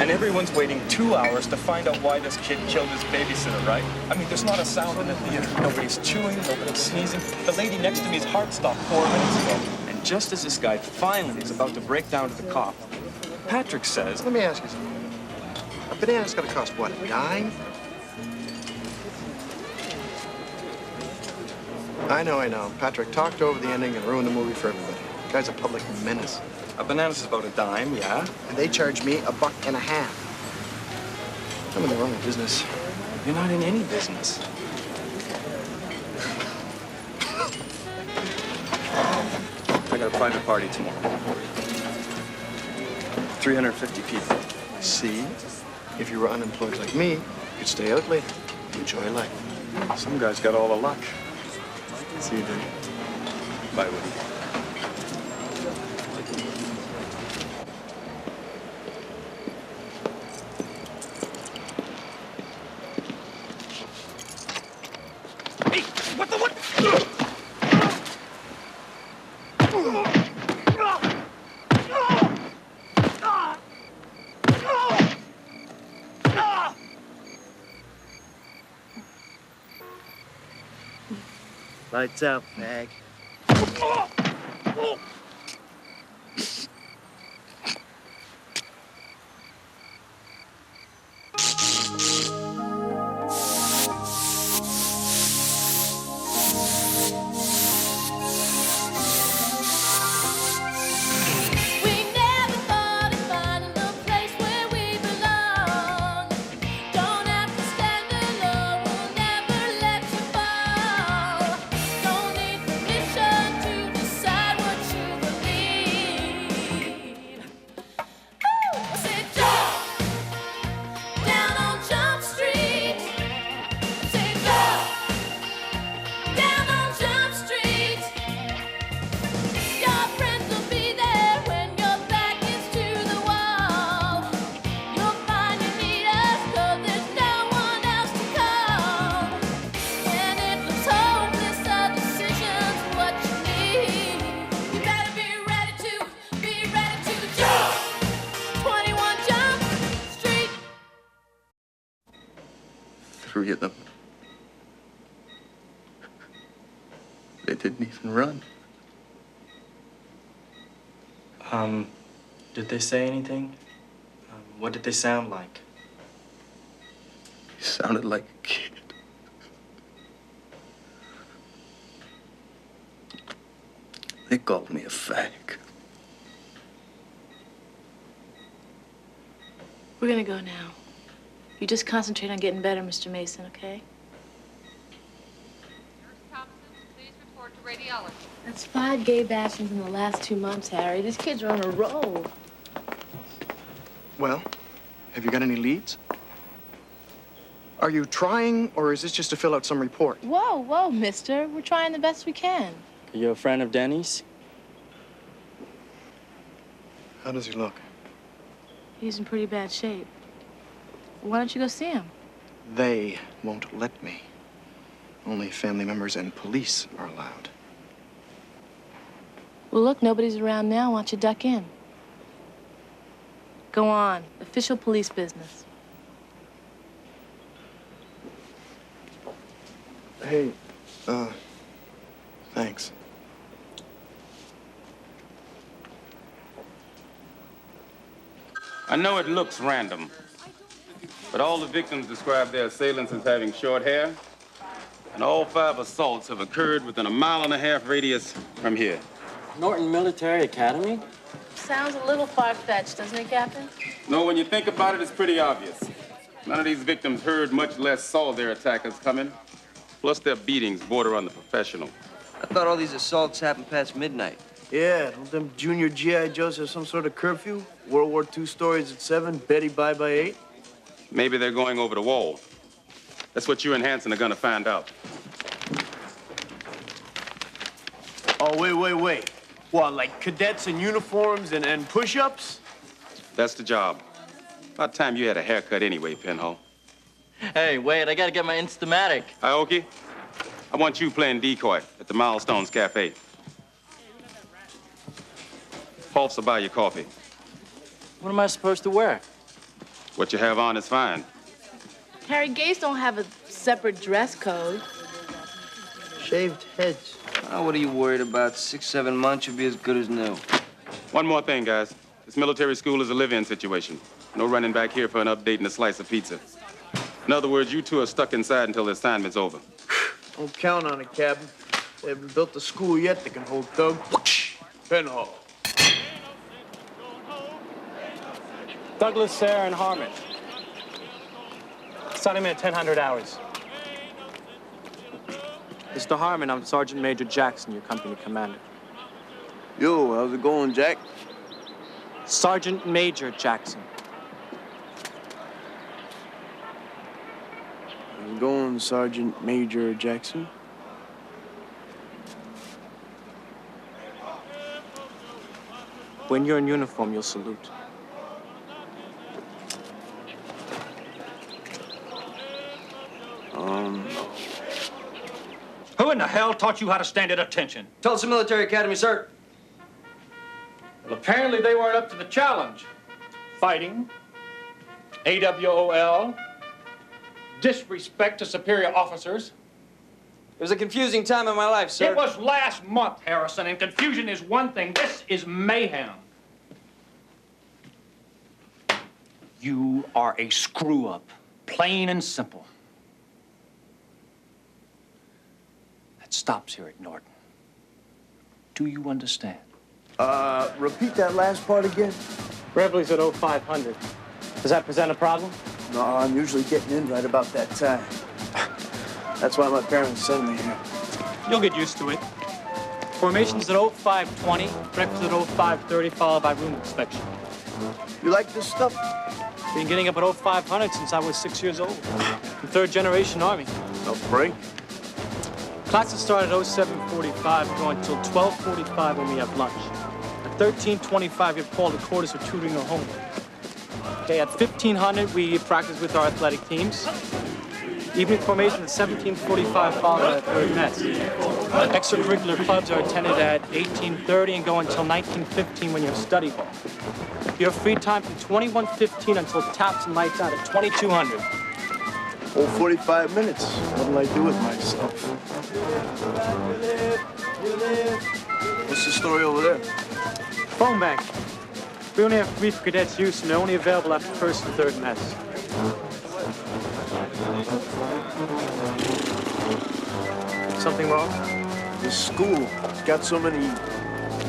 And everyone's waiting 2 hours to find out why this kid killed his babysitter, right? I mean, there's not a sound in the theater. Nobody's chewing, nobody's sneezing. The lady next to me's heart stopped 4 minutes ago. And just as this guy finally is about to break down to the cop, Patrick says... Let me ask you something. A banana's gonna cost, what, a dime? I know. Patrick talked over the ending and ruined the movie for everybody. The guy's a public menace. A banana's about a dime, yeah? And they charge me $1.50. I'm in the wrong business. You're not in any business. I got a private party tomorrow. 350 people. See? If you were unemployed like me, you'd stay out late. Enjoy life. Some guys got all the luck. See you then. Bye, Woody. Lights out, fag. Three of them. They didn't even run. Did they say anything? What did they sound like? He sounded like a kid. They called me a fag. We're gonna go now. You just concentrate on getting better, Mr. Mason, okay? Nurse Thompson, please report to radiology. That's 5 gay bashings in the last 2 months, Harry. These kids are on a roll. Well, have you got any leads? Are you trying, or is this just to fill out some report? Whoa, mister. We're trying the best we can. Are you a friend of Denny's? How does he look? He's in pretty bad shape. Why don't you go see him? They won't let me. Only family members and police are allowed. Well, look, nobody's around now. Why don't you duck in? Go on. Official police business. Hey, thanks. I know it looks random, but all the victims describe their assailants as having short hair, and all 5 assaults have occurred within a 1.5-mile radius from here. Norton Military Academy? Sounds a little far-fetched, doesn't it, Captain? No, when you think about it, it's pretty obvious. None of these victims heard, much less saw their attackers coming. Plus, their beatings border on the professional. I thought all these assaults happened past midnight. Yeah, don't them junior G.I. Joes have some sort of curfew? World War II stories at 7, Betty bye by 8? Maybe they're going over the wall. That's what you and Hanson are gonna find out. Oh, wait. What, like cadets in uniforms and push-ups? That's the job. About time you had a haircut anyway, Penhall. Hey, wait, I gotta get my Instamatic. Aoki, I want you playing decoy at the Milestones Cafe. Pulse will buy you coffee. What am I supposed to wear? What you have on is fine. Harry, gays don't have a separate dress code. Shaved heads. Oh, what are you worried about? 6, 7 months, you'll be as good as new. One more thing, guys. This military school is a live-in situation. No running back here for an update and a slice of pizza. In other words, you two are stuck inside until the assignment's over. Don't count on it, Captain. They haven't built a school yet that can hold Doug Penhall. Douglas, Sarah, and Harmon. Starting at 1,000 hours. Mr. Harmon, I'm Sergeant Major Jackson, your company commander. Yo, how's it going, Jack? Sergeant Major Jackson. How's it going, Sergeant Major Jackson? When you're in uniform, you'll salute. Who in the hell taught you how to stand at attention? Tulsa Military Academy, sir. Well, apparently they weren't up to the challenge. Fighting, AWOL, disrespect to superior officers. It was a confusing time in my life, sir. It was last month, Harrison, and confusion is one thing. This is mayhem. You are a screw-up, plain and simple. That stops here at Norton. Do you understand? Repeat that last part again. Reveille's at 0500. Does that present a problem? No, I'm usually getting in right about that time. That's why my parents send me here. You'll get used to it. Formation's at 0520, breakfast at 0530, followed by room inspection. You like this stuff? Been getting up at 0500 since I was 6 years old. I'm third generation Army. No break. Classes start at 0745, go until 1245 when we have lunch. At 1325, you're called to quarters for tutoring or homework. Okay, at 1500, we practice with our athletic teams. Evening formation at 1745, followed by the third mess. Extracurricular clubs are attended at 1830 and go until 1915 when you have study hall. You have free time from 21:15 until taps and lights out at 2200. Whole 45 minutes. What'll I do with myself? What's the story over there? Phone bank. We only have 3 for cadets use, and they're only available after first and third mess. Something wrong? This school, it's got so many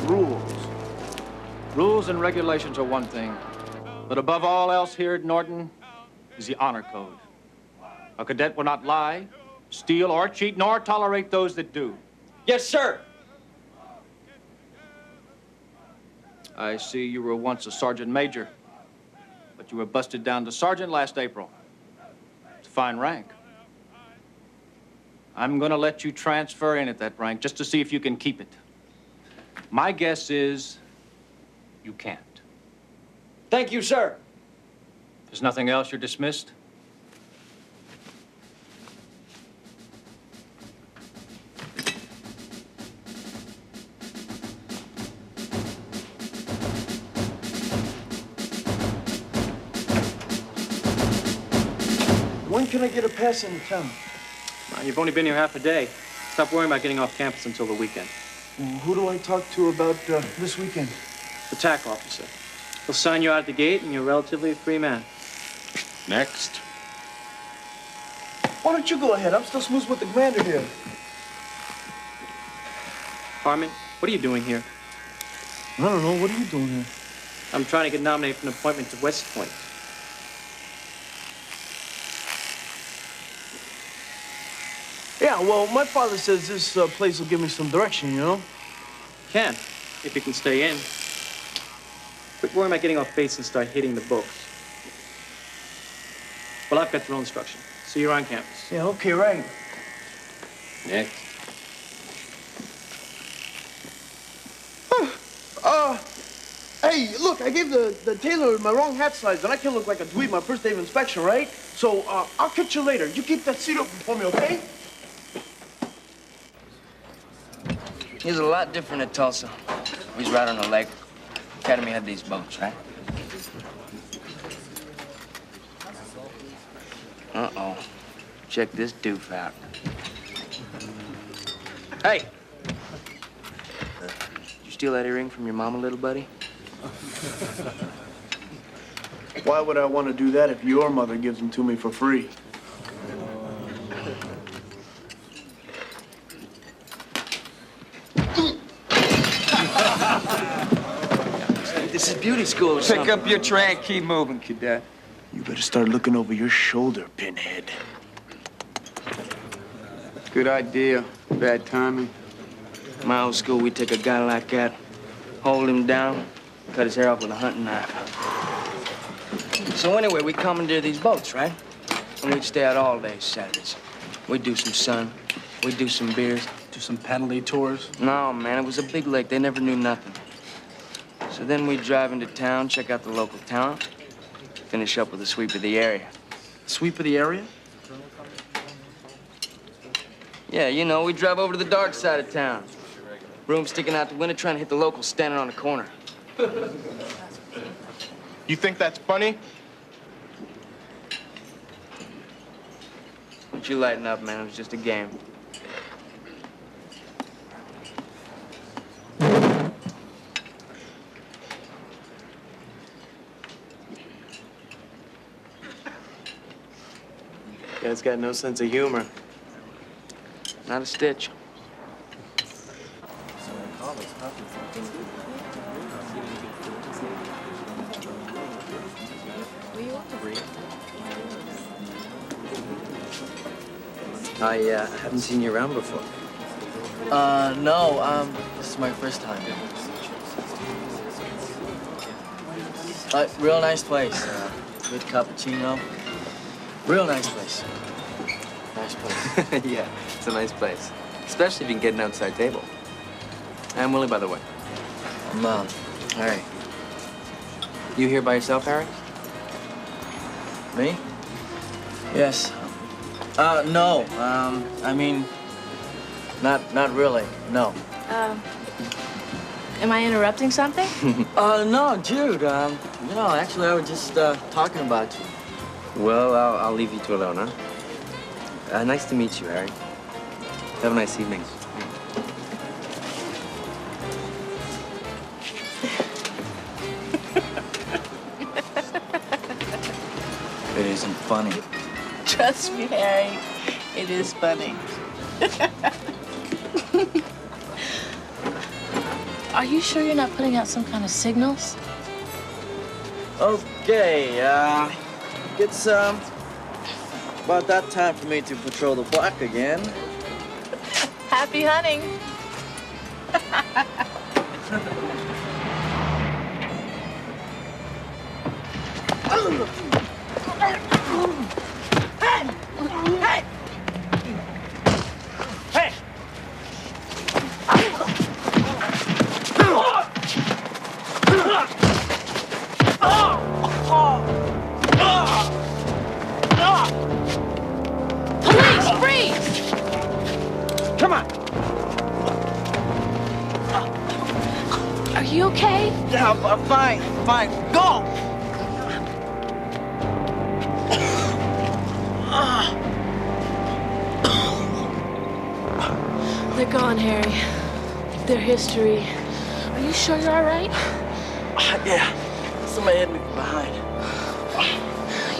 rules. Rules and regulations are one thing, but above all else here at Norton is the honor code. A cadet will not lie, steal, or cheat, nor tolerate those that do. Yes, sir. I see you were once a sergeant major, but you were busted down to sergeant last April. It's a fine rank. I'm gonna let you transfer in at that rank just to see if you can keep it. My guess is you can't. Thank you, sir. If there's nothing else, you're dismissed. When can I get a pass into town? You've only been here half a day. Stop worrying about getting off campus until the weekend. Who do I talk to about this weekend? The TAC officer. He'll sign you out at the gate, and you're relatively a free man. Next. Why don't you go ahead? I'm still smooth with the commander here. Harmon, what are you doing here? I don't know. What are you doing here? I'm trying to get nominated for an appointment to West Point. Yeah, well, my father says this place will give me some direction, you know? Can, if you can stay in. Quit worrying about getting off base and start hitting the books. Well, I've got drill instruction. See you on campus. Yeah, okay, right. Next. Hey, look, I gave the tailor my wrong hat size, and I can look like a dweeb my first day of inspection, right? So, I'll catch you later. You keep that seat open for me, okay? He's a lot different at Tulsa. He's right on the lake. Academy had these boats, right? Uh-oh. Check this doof out. Hey! Did you steal that earring from your mama, little buddy? Why would I want to do that if your mother gives them to me for free? This is beauty school or something. Pick up your tray and keep moving, cadet. You better start looking over your shoulder, Pinhead. Good idea. Bad timing. My old school, we take a guy like that, hold him down, cut his hair off with a hunting knife. So anyway, we commandeer these boats, right? And we'd stay out all day Saturdays. We'd do some sun, we'd do some beers. Do some penalty tours? No, man, it was a big lake. They never knew nothing. So then we'd drive into town, check out the local talent, finish up with a sweep of the area. Sweep of the area? Yeah, you know, we'd drive over to the dark side of town. Broom sticking out the window, trying to hit the locals standing on the corner. You think that's funny? Don't you lighten up, man. It was just a game. Guy's got no sense of humor. Not a stitch. I haven't seen you around before. No, this is my first time. Real nice place. Good cappuccino. Real nice place. Nice place. Yeah, it's a nice place. Especially if you can get an outside table. I'm Willie, by the way. Mom, Harry. You here by yourself, Harry? Me? Yes. No. I mean, not really. No. Am I interrupting something? No, Jude. You know, actually, I was just talking about you. Well, I'll leave you two alone, huh? Nice to meet you, Harry. Have a nice evening. It isn't funny. Trust me, Harry. It is funny. Are you sure you're not putting out some kind of signals? Okay, it's about that time for me to patrol the block again. Happy hunting. Police, freeze! Come on. Are you okay? Yeah, I'm fine. Fine. Go! They're gone, Harry. Their history. Are you sure you're all right? Yeah. Somebody hit me from behind.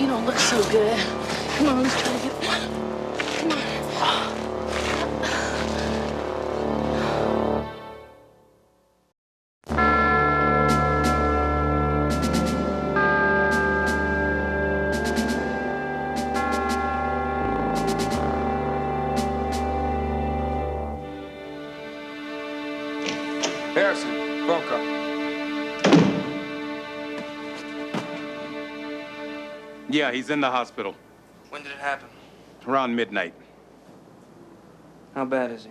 You don't look so good. Come on, let's try to get... Come on. Harrison, Bunker. Yeah, he's in the hospital. When did it happen? Around midnight. How bad is he?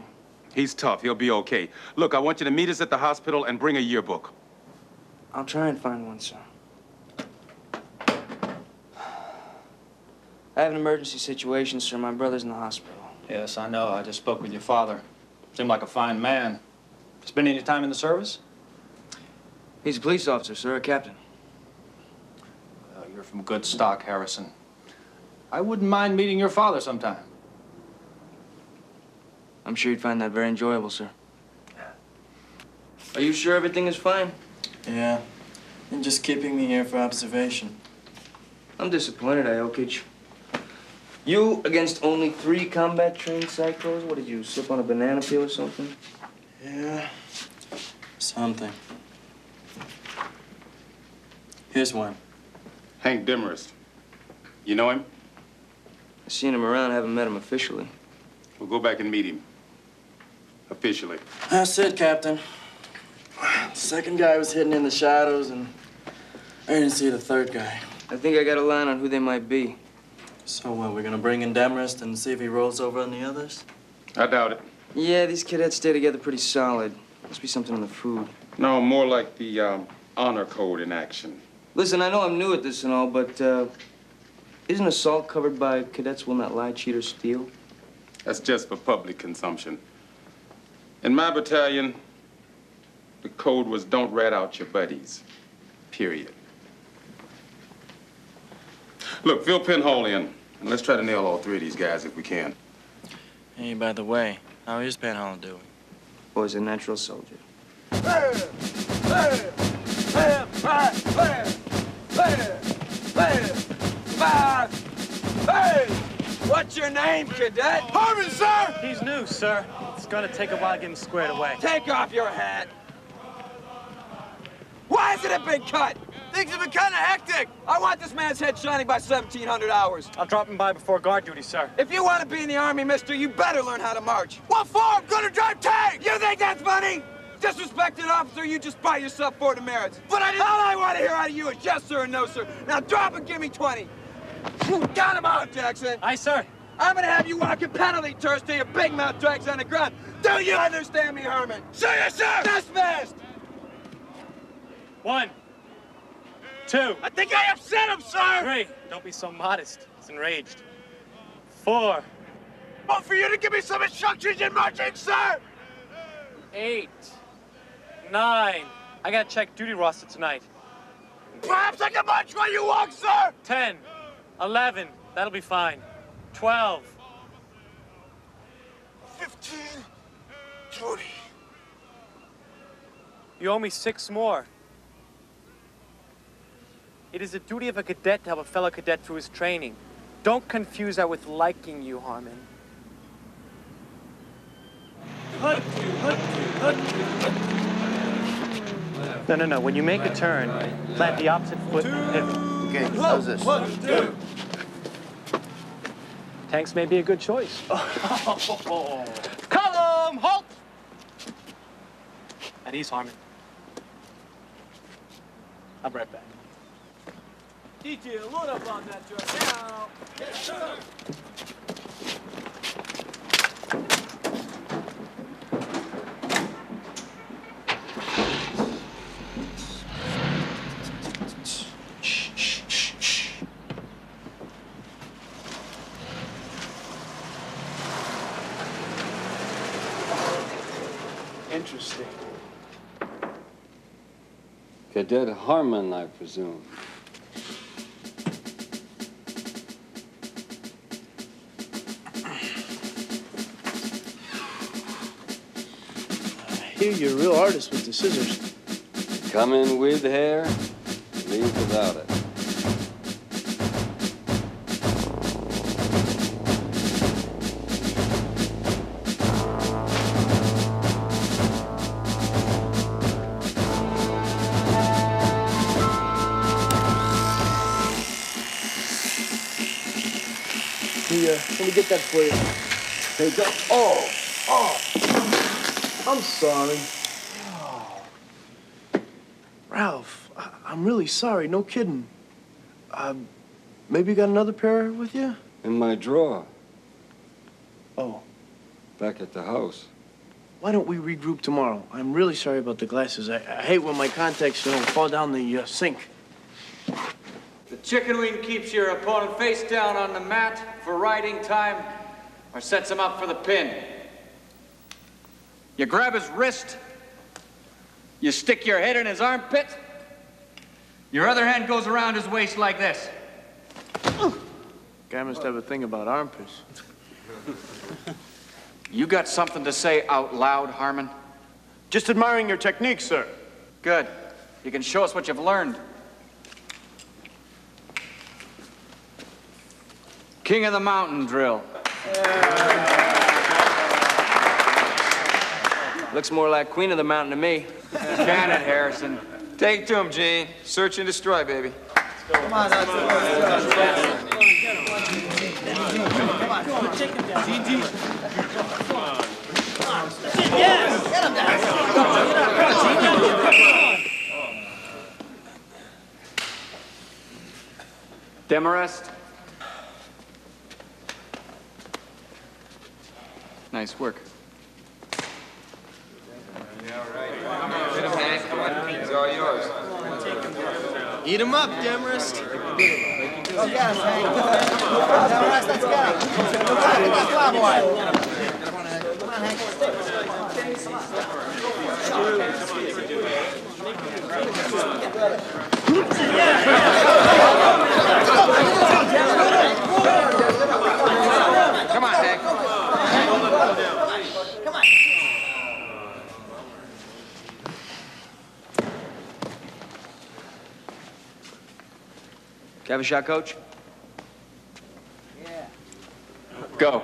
He's tough. He'll be okay. Look, I want you to meet us at the hospital and bring a yearbook. I'll try and find one, sir. I have an emergency situation, sir. My brother's in the hospital. Yes, I know. I just spoke with your father. Seemed like a fine man. Spend any time in the service? He's a police officer, sir, a captain. You're from good stock, Harrison. I wouldn't mind meeting your father sometime. I'm sure you'd find that very enjoyable, sir. Are you sure everything is fine? Yeah. And just keeping me here for observation. I'm disappointed, Iokich. You against only 3 combat-trained psychos? What did you, slip on a banana peel or something? Yeah. Something. Here's one. Hank Demarest. You know him? I've seen him around, haven't met him officially. We'll go back and meet him. Officially. That's it, Captain. The second guy was hidden in the shadows, and I didn't see the third guy. I think I got a line on who they might be. So what, we're gonna bring in Demarest and see if he rolls over on the others? I doubt it. Yeah, these cadets stay together pretty solid. Must be something in the food. No, more like the honor code in action. Listen, I know I'm new at this and all, but isn't assault covered by cadets will not lie, cheat, or steal? That's just for public consumption. In my battalion, the code was don't rat out your buddies. Period. Look, fill Penhall in, and let's try to nail all 3 of these guys if we can. Hey, by the way, how is Penhall doing? Boy's a natural soldier. What's your name, cadet? Harmon, sir! He's new, sir. It's gonna take a while to get him squared away. Take off your hat. Why hasn't it been cut? Things have been kind of hectic. I want this man's head shining by 1700 hours. I'll drop him by before guard duty, sir. If you want to be in the Army, mister, you better learn how to march. What for? I'm gonna drive tanks! You think that's funny? Disrespected officer, you just buy yourself 4 demerits. But all I want to hear out of you is yes, sir, and no, sir. Now drop and give me 20. Count him out, Jackson. Aye, sir. I'm gonna have you walking penalty turns till your big mouth drags on the ground. Do you understand me, Herman? Sir, sir! Dismissed! 1, 2. I think I upset him, sir! 3. Don't be so modest. He's enraged. 4. Oh, for you to give me some instructions in marching, sir! 8. 9. I gotta check duty roster tonight. Perhaps I can march while you walk, sir! 10. 11. That'll be fine. 12. 15. 20. You owe me 6 more. It is the duty of a cadet to help a fellow cadet through his training. Don't confuse that with liking you, Harmon. No. When you make a turn, plant the opposite foot and pivot. Okay, how's this? 1, 2. Tanks may be a good choice. Column, halt! At ease, Harmon. I'll be right back. Detail, load up on that truck now. Yes, sir. Interesting. Cadet Harmon, I presume. I hear you're a real artist with the scissors. Come in with hair, leave without it. Let me get that for you. There you go. Oh. I'm sorry. Oh. Ralph, I'm really sorry. No kidding. Maybe you got another pair with you? In my drawer. Oh. Back at the house. Why don't we regroup tomorrow? I'm really sorry about the glasses. I hate when my contacts, fall down the sink. The chicken wing keeps your opponent face down on the mat for riding time or sets him up for the pin. You grab his wrist, you stick your head in his armpit, your other hand goes around his waist like this. Guy must have a thing about armpits. You got something to say out loud, Harmon? Just admiring your technique, sir. Good. You can show us what you've learned. King of the Mountain drill. Looks more like Queen of the Mountain to me. Can it, Harrison? Take it to him, Gene. Search and destroy, baby. Come on, Demarest. Nice work. It's all yours. Eat him up, Demarest. Oh, yes, Hank. Demarest, let's get him. Come on, boy. Come on, Hank. Come on, Hank. Come on. Have a shot, Coach? Go.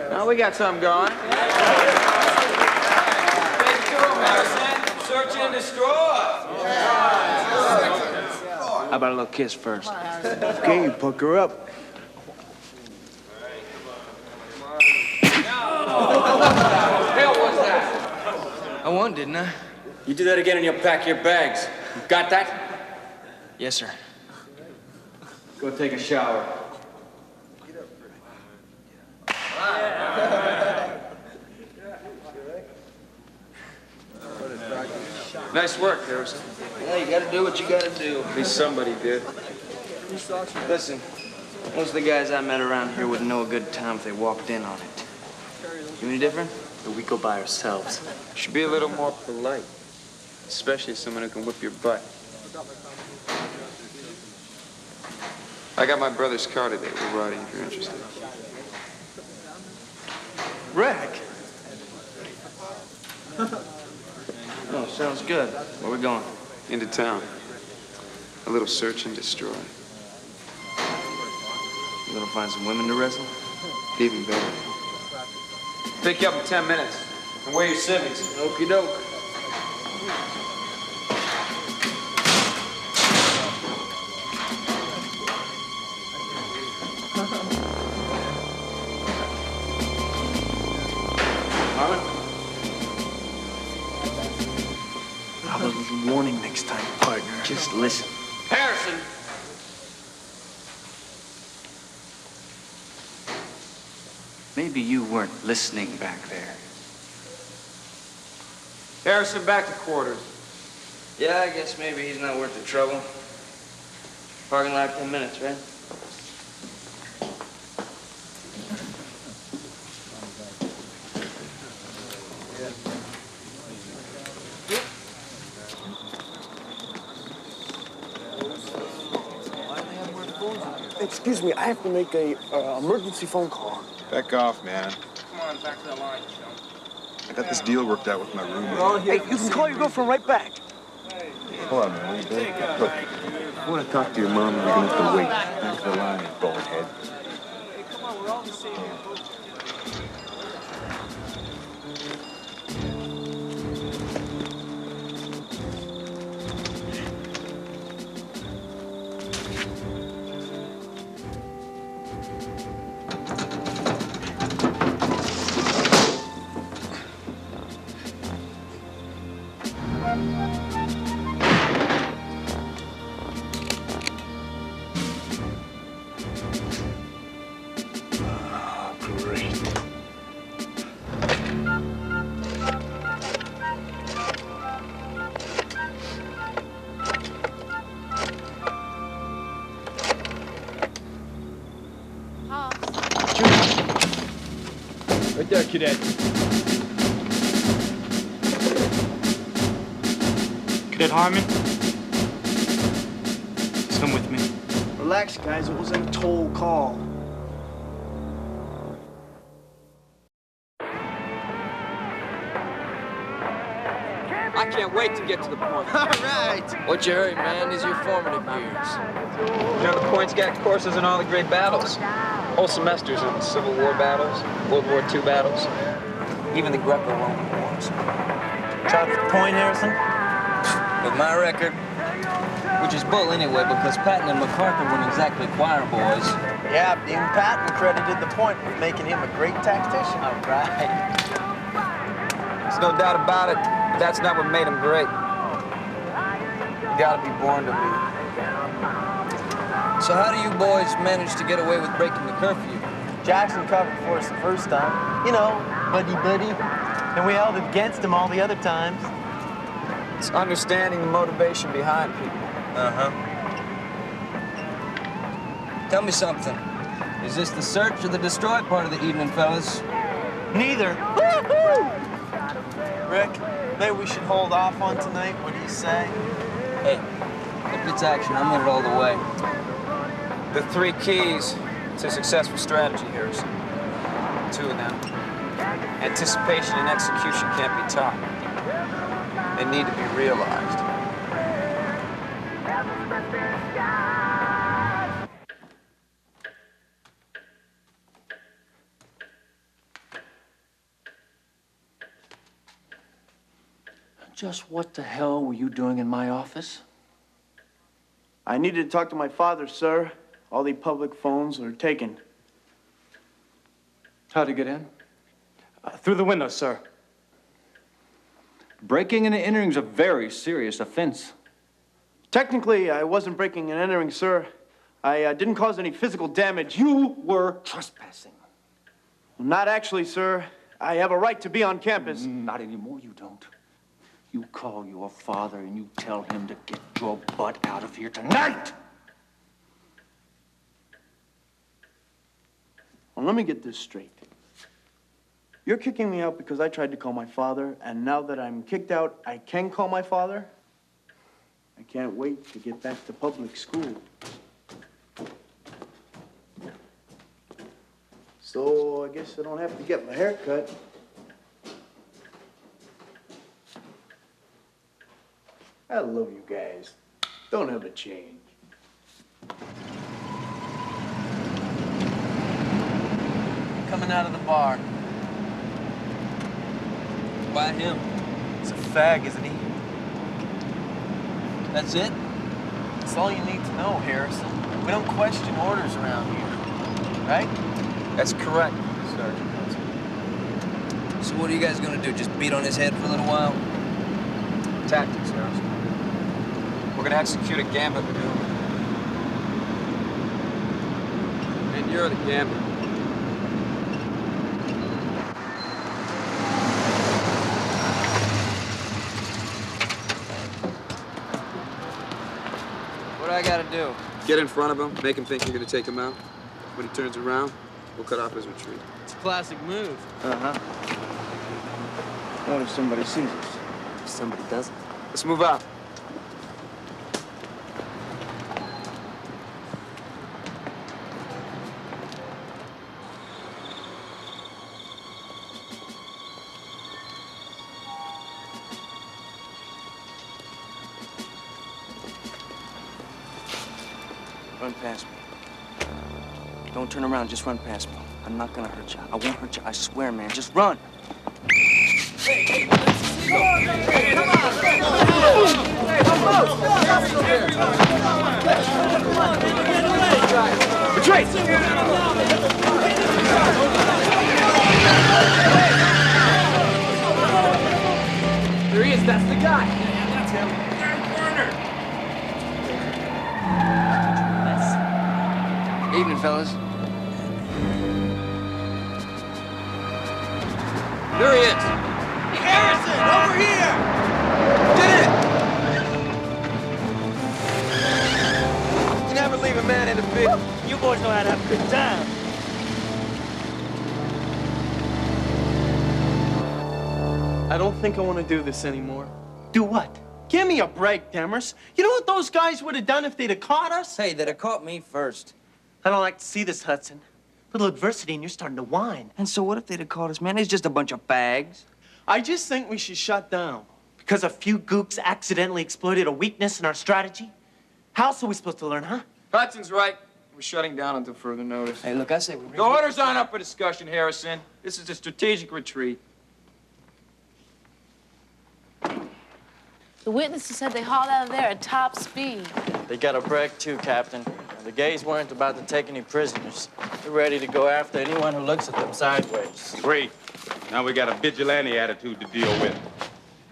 Now we got something going. Search and destroy. How about a little kiss first? Okay, you pucker up. Hell was that? I won, didn't I? You do that again and you'll pack your bags. Got that? Yes, sir. Go take a shower. Nice work, Harrison. Yeah, you gotta do what you gotta do. At least somebody did. Listen, most of the guys I met around here wouldn't know a good time if they walked in on it. You any different? We go by ourselves. Should be a little more polite. Especially someone who can whip your butt. I got my brother's car today. We're riding if you're interested. Rick. Oh, sounds good. Where we going? Into town. A little search and destroy. You gonna find some women to wrestle? Even better. Pick you up in 10 minutes. And wear your civics. Okie doke. Have a little warning next time, partner. Just listen. Harrison! Maybe you weren't listening back there. Harrison, back to quarters. Yeah, I guess maybe he's not worth the trouble. Parking lot 10 minutes, right? Excuse me, I have to make a emergency phone call. Back off, man. Come on, back to the line, I got this deal worked out with my roommate. Hey, you can call your girlfriend right back. Hold on, man. Look, I want to talk to your mom, and you're going to have to wait. Back to the line, bald head. Come on, we're all the same. Right there, cadet. Cadet Harmon? Come with me. Relax, guys. It wasn't a toll call. I can't wait to get to the point. All right. What's your hurry, man? These are your formative years. You know, the points got courses in all the great battles. Whole semesters in Civil War battles, World War II battles, even the Greco-Roman wars. Try for the point, Harrison? With my record, which is bull anyway, because Patton and MacArthur weren't exactly choir boys. Yeah, even Patton credited the point with making him a great tactician. All right. There's no doubt about it, but that's not what made him great. You gotta be born to lead. So how do you boys manage to get away with breaking the curfew? Jackson covered for us the first time. You know, buddy-buddy. And we held it against him all the other times. It's understanding the motivation behind people. Uh-huh. Tell me something. Is this the search or the destroy part of the evening, fellas? Neither. Woo-hoo! Rick, maybe we should hold off on tonight. What do you say? Hey, if it's action, I'm in it all the way. The 3 keys to successful strategy, Harrison. 2 of them. Anticipation and execution can't be taught. They need to be realized. Just what the hell were you doing in my office? I needed to talk to my father, sir. All the public phones are taken. How'd you get in? Through the window, sir. Breaking and entering is a very serious offense. Technically, I wasn't breaking and entering, sir. I didn't cause any physical damage. You were trespassing. Not actually, sir. I have a right to be on campus. Not anymore, you don't. You call your father and you tell him to get your butt out of here tonight! Well, let me get this straight. You're kicking me out because I tried to call my father, and now that I'm kicked out, I can call my father? I can't wait to get back to public school. So I guess I don't have to get my hair cut. I love you guys. Don't ever change. Coming out of the bar. Why him? He's a fag, isn't he? That's it? That's all you need to know, Harrison. We don't question orders around here. Right? That's correct, Sergeant. So what are you guys gonna do? Just beat on his head for a little while? Tactics, Harrison. We're gonna execute a gambit maneuver. And you're the gambit. What do I gotta do? Get in front of him, make him think you're gonna take him out. When he turns around, we'll cut off his retreat. It's a classic move. Uh-huh. What if somebody sees us? If somebody doesn't. Let's move out. Run past me. Don't turn around, just run past me. I'm not gonna hurt you. I won't hurt you, I swear, man. Just run. Retreat! There he is, that's the guy. That's him. Evening, fellas. There he is. Harrison, over here! Get it! You never leave a man in the field. You boys know how to have a good time. I don't think I want to do this anymore. Do what? Give me a break, Demers. You know what those guys would have done if they'd have caught us? Hey, they'd have caught me first. I don't like to see this, Hudson. Little adversity and you're starting to whine. And so what if they'd have caught us, man? It's just a bunch of fags. I just think we should shut down. Because a few gooks accidentally exploited a weakness in our strategy? How else are we supposed to learn, huh? Hudson's right. We're shutting down until further notice. Hey, look, I say we... The orders aren't up for discussion, Harrison. This is a strategic retreat. The witnesses said they hauled out of there at top speed. They got a break too, Captain. The gays weren't about to take any prisoners. They're ready to go after anyone who looks at them sideways. Great. Now we got a vigilante attitude to deal with.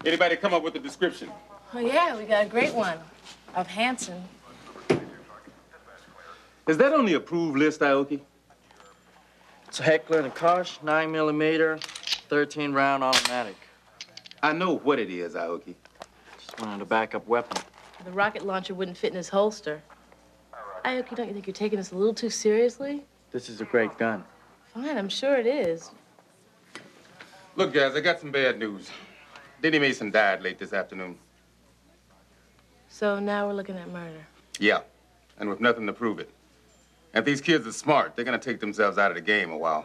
Anybody come up with a description? Oh, yeah, we got a great one of Hanson. Is that on the approved list, Aoki? It's a Heckler and a Koch, 9mm, 13-round automatic. I know what it is, Aoki. Just wanted a backup weapon. The rocket launcher wouldn't fit in his holster. Aoki, don't you think you're taking this a little too seriously? This is a great gun. Fine, I'm sure it is. Look, guys, I got some bad news. Denny Mason died late this afternoon. So now we're looking at murder. Yeah, and with nothing to prove it. If these kids are smart, they're gonna take themselves out of the game a while.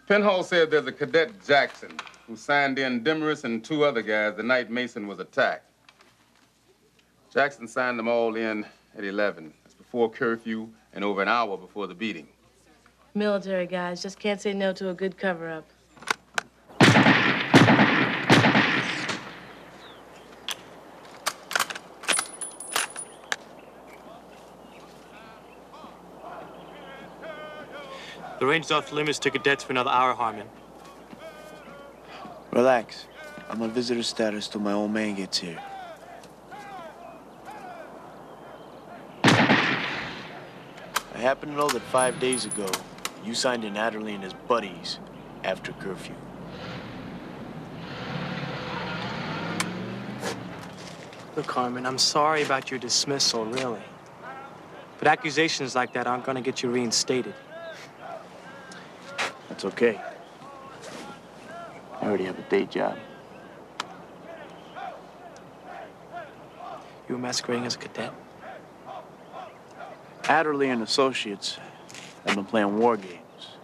Penhall said there's a cadet Jackson who signed in Demarest and 2 other guys the night Mason was attacked. Jackson signed them all in at 11. That's before curfew and over an hour before the beating. Military guys just can't say no to a good cover-up. The range's off limits to cadets for another hour, Harmon. Relax. I'm on visitor status till my old man gets here. I happen to know that 5 days ago, you signed in Adderley and his buddies after curfew. Look, Harmon, I'm sorry about your dismissal, really. But accusations like that aren't gonna get you reinstated. That's okay. I already have a day job. You were masquerading as a cadet? Adderley and associates have been playing war games.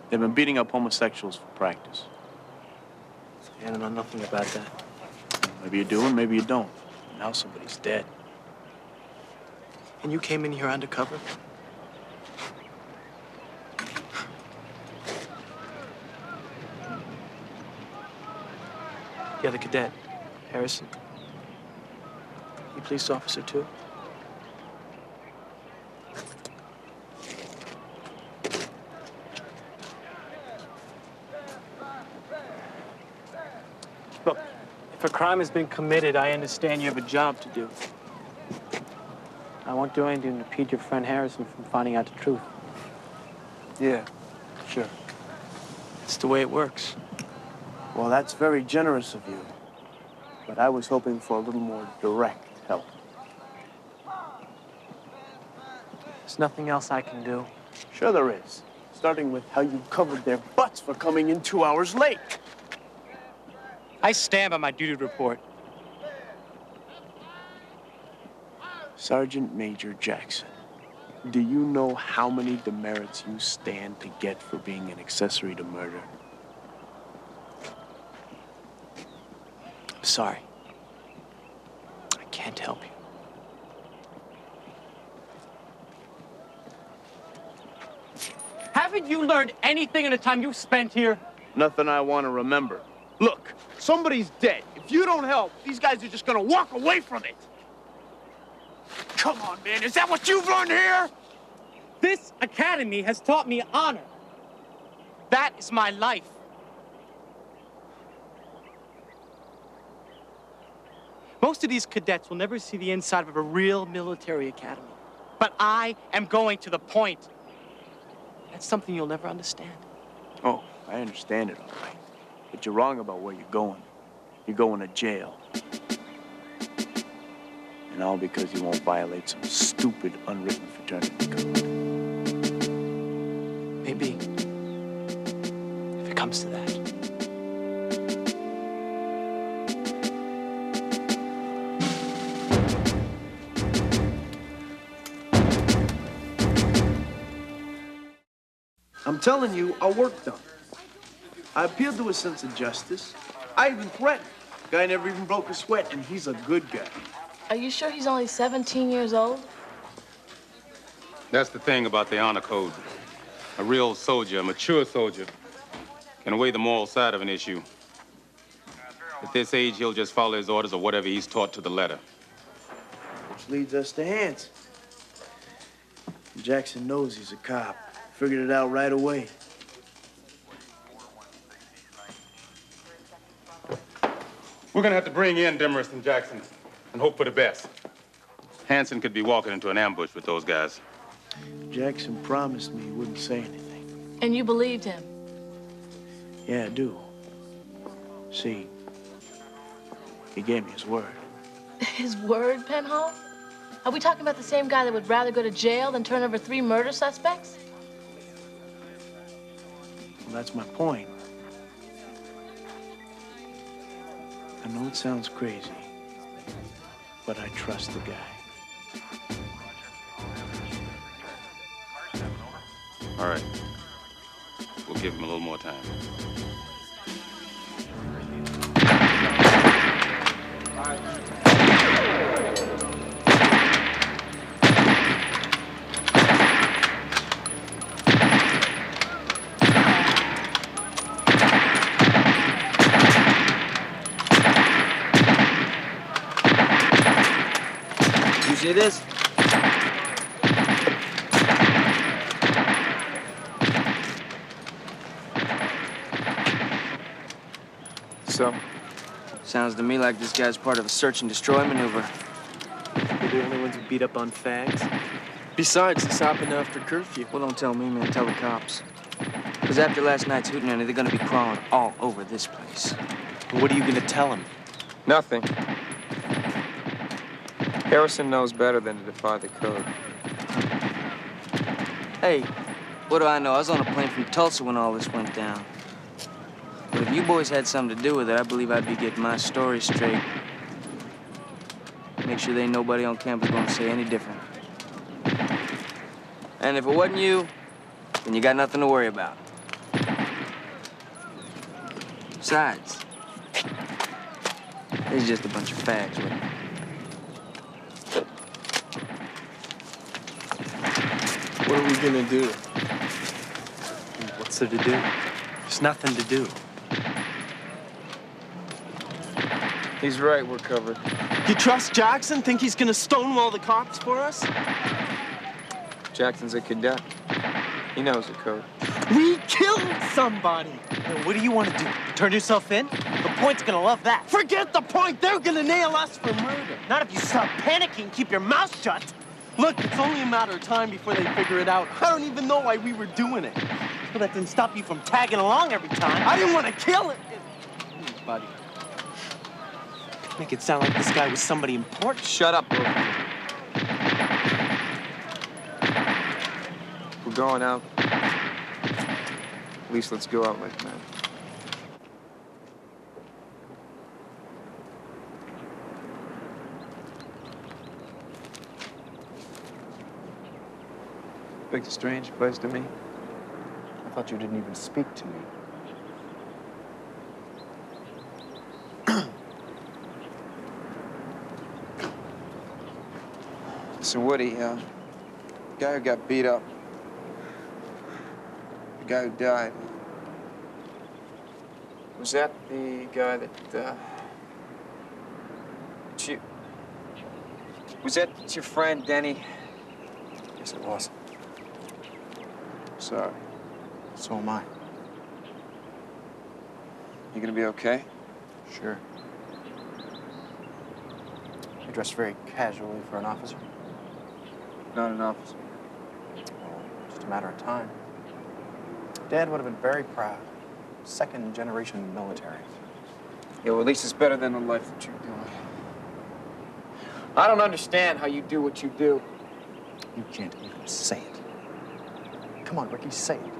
They've been beating up homosexuals for practice. I don't know nothing about that. Maybe you do and maybe you don't. Now somebody's dead. And you came in here undercover? The other cadet, Harrison. You police officer, too? Look, if a crime has been committed, I understand you have a job to do. I won't do anything to impede your friend Harrison from finding out the truth. Yeah, sure. It's the way it works. Well, that's very generous of you. But I was hoping for a little more direct help. There's nothing else I can do. Sure there is. Starting with how you covered their butts for coming in 2 hours late. I stand by my duty report. Sergeant Major Jackson, do you know how many demerits you stand to get for being an accessory to murder? I'm sorry. I can't help you. Haven't you learned anything in the time you've spent here? Nothing I want to remember. Look, somebody's dead. If you don't help, these guys are just gonna walk away from it. Come on, man, is that what you've learned here? This academy has taught me honor. That is my life. Most of these cadets will never see the inside of a real military academy. But I am going to the point. That's something you'll never understand. Oh, I understand it, all right. But you're wrong about where you're going. You're going to jail. And all because you won't violate some stupid, unwritten fraternity code. Maybe. If it comes to that. I'm telling you, I'll work done. I appealed to his sense of justice. I even threatened. Guy never even broke a sweat, and he's a good guy. Are you sure he's only 17 years old? That's the thing about the honor code. A real soldier, a mature soldier, can weigh the moral side of an issue. At this age, he'll just follow his orders or whatever he's taught to the letter. Which leads us to Hanson. Jackson knows he's a cop. Figured it out right away. We're gonna have to bring in Demarest and Jackson and hope for the best. Hanson could be walking into an ambush with those guys. Jackson promised me he wouldn't say anything. And you believed him? Yeah, I do. See, he gave me his word. His word, Penhall? Are we talking about the same guy that would rather go to jail than turn over 3 murder suspects? Well, that's my point. I know it sounds crazy, but I trust the guy. All right. We'll give him a little more time. You see this? So? Sounds to me like this guy's part of a search and destroy maneuver. We're the only ones who beat up on fags. Besides, this happened after curfew. Well, don't tell me, man. Tell the cops. Because after last night's hootenanny, they're gonna be crawling all over this place. What are you gonna tell him? Nothing. Harrison knows better than to defy the code. Hey, what do I know? I was on a plane from Tulsa when all this went down. But if you boys had something to do with it, I believe I'd be getting my story straight. Make sure there ain't nobody on campus gonna say any different. And if it wasn't you, then you got nothing to worry about. Besides, it's just a bunch of fags with it. What are we gonna do? What's there to do? There's nothing to do. He's right, we're covered. You trust Jackson? Think he's gonna stonewall the cops for us? Jackson's a cadet. He knows the code. We killed somebody! Now, what do you want to do? Turn yourself in? The Point's gonna love that. Forget the Point! They're gonna nail us for murder. Not if you stop panicking and keep your mouth shut. Look, it's only a matter of time before they figure it out. I don't even know why we were doing it. But that didn't stop you from tagging along every time. I didn't want to kill it. Buddy. Make it sound like this guy was somebody important. Shut up, both of you. We're going out. At least let's go out like men. Picked a strange place to meet. I thought you didn't even speak to me. So Woody, the guy who got beat up, the guy who died, was that the guy that, was that your friend, Denny? Yes, it was. Sorry. So am I. You gonna be okay? Sure. You dressed very casually for an officer. Not an officer. Well, just a matter of time. Dad would have been very proud. 2nd generation military. Yeah, well, at least it's better than the life that you're doing. I don't understand how you do what you do. You can't even say it. Come on, Ricky, say it.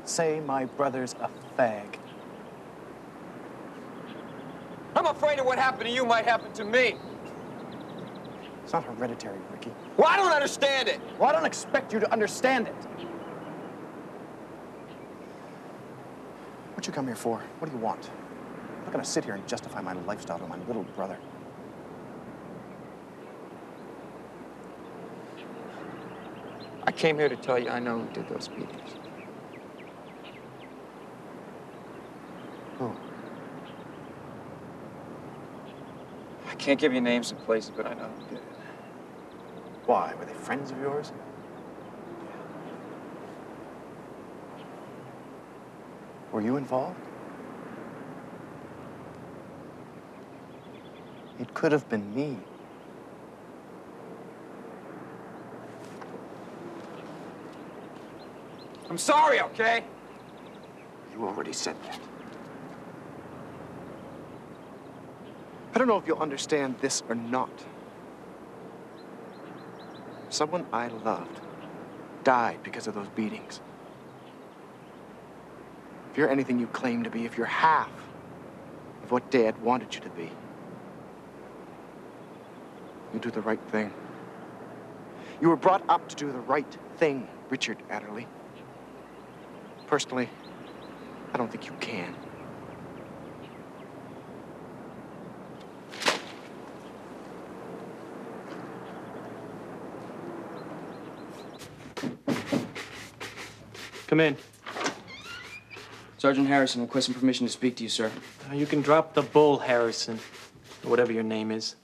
Say my brother's a fag. I'm afraid of what happened to you might happen to me. It's not hereditary, Ricky. Well, I don't understand it. Well, I don't expect you to understand it. What you come here for? What do you want? I'm not gonna sit here and justify my lifestyle to my little brother. I came here to tell you I know who did those beatings. Who? I can't give you names and places, but I know who did it. Why? Were they friends of yours? Were you involved? It could have been me. I'm sorry, okay? You already said that. I don't know if you'll understand this or not. Someone I loved died because of those beatings. If you're anything you claim to be, if you're half of what Dad wanted you to be, you do the right thing. You were brought up to do the right thing, Richard Adderley. Personally, I don't think you can. Come in. Sergeant Harrison, requesting permission to speak to you, sir. You can drop the bull, Harrison, or whatever your name is.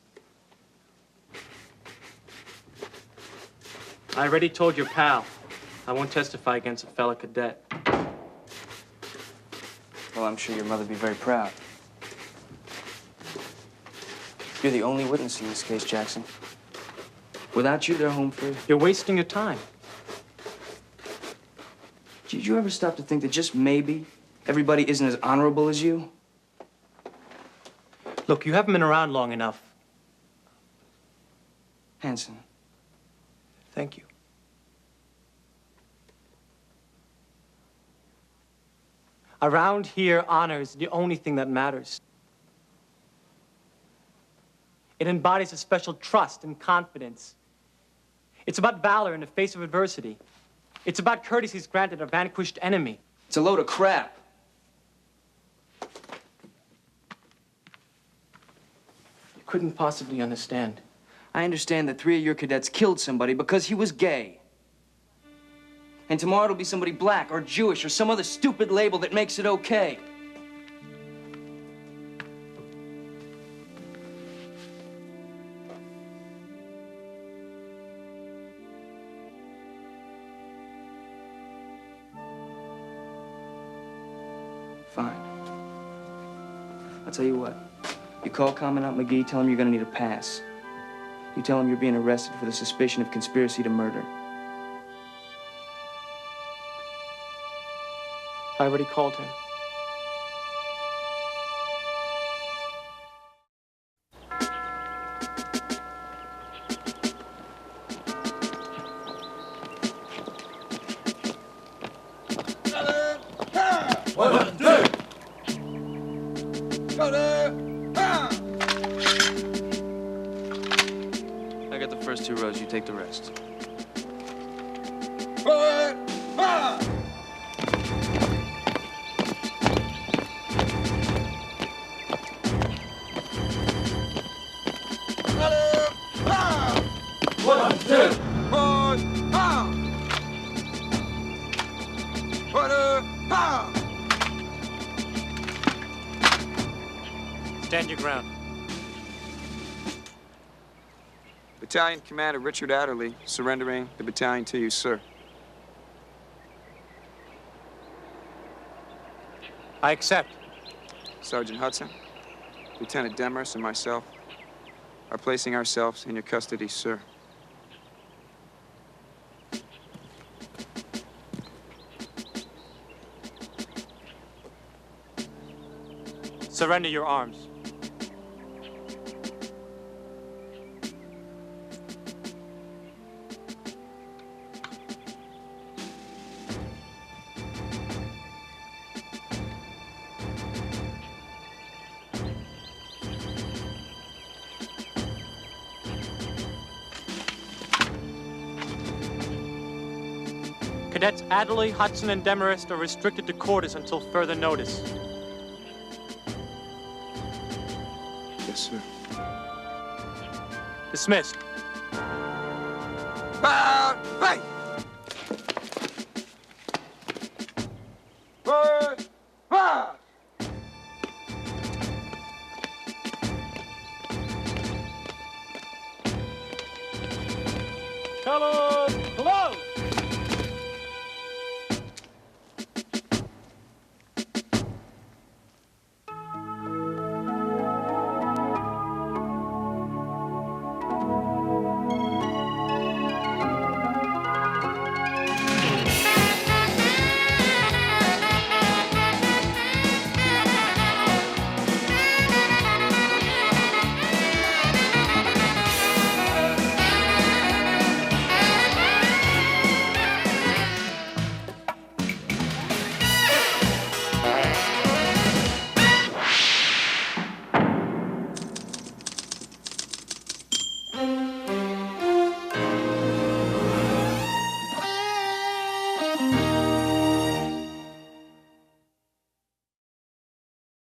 I already told your pal I won't testify against a fellow cadet. Well, I'm sure your mother would be very proud. You're the only witness in this case, Jackson. Without you, they're home free. You're wasting your time. Did you ever stop to think that just maybe everybody isn't as honorable as you? Look, you haven't been around long enough. Hanson. Thank you. Around here, honor is the only thing that matters. It embodies a special trust and confidence. It's about valor in the face of adversity. It's about courtesies granted a vanquished enemy. It's a load of crap. You couldn't possibly understand. I understand that 3 of your cadets killed somebody because he was gay. And tomorrow it'll be somebody black or Jewish or some other stupid label that makes it okay. Fine. I'll tell you what. You call Commandant McGee, tell him you're gonna need a pass. You tell him you're being arrested for the suspicion of conspiracy to murder. I already called him. One, two. I got the first 2 rows, you take the rest. One, two. Stand your ground. Battalion Commander Richard Adderley, surrendering the battalion to you, sir. I accept. Sergeant Hudson, Lieutenant Demers, and myself are placing ourselves in your custody, sir. Surrender your arms. Cadets Adderley, Hudson, and Demarest are restricted to quarters until further notice. Yes, sir. Dismissed. Hey! Hello!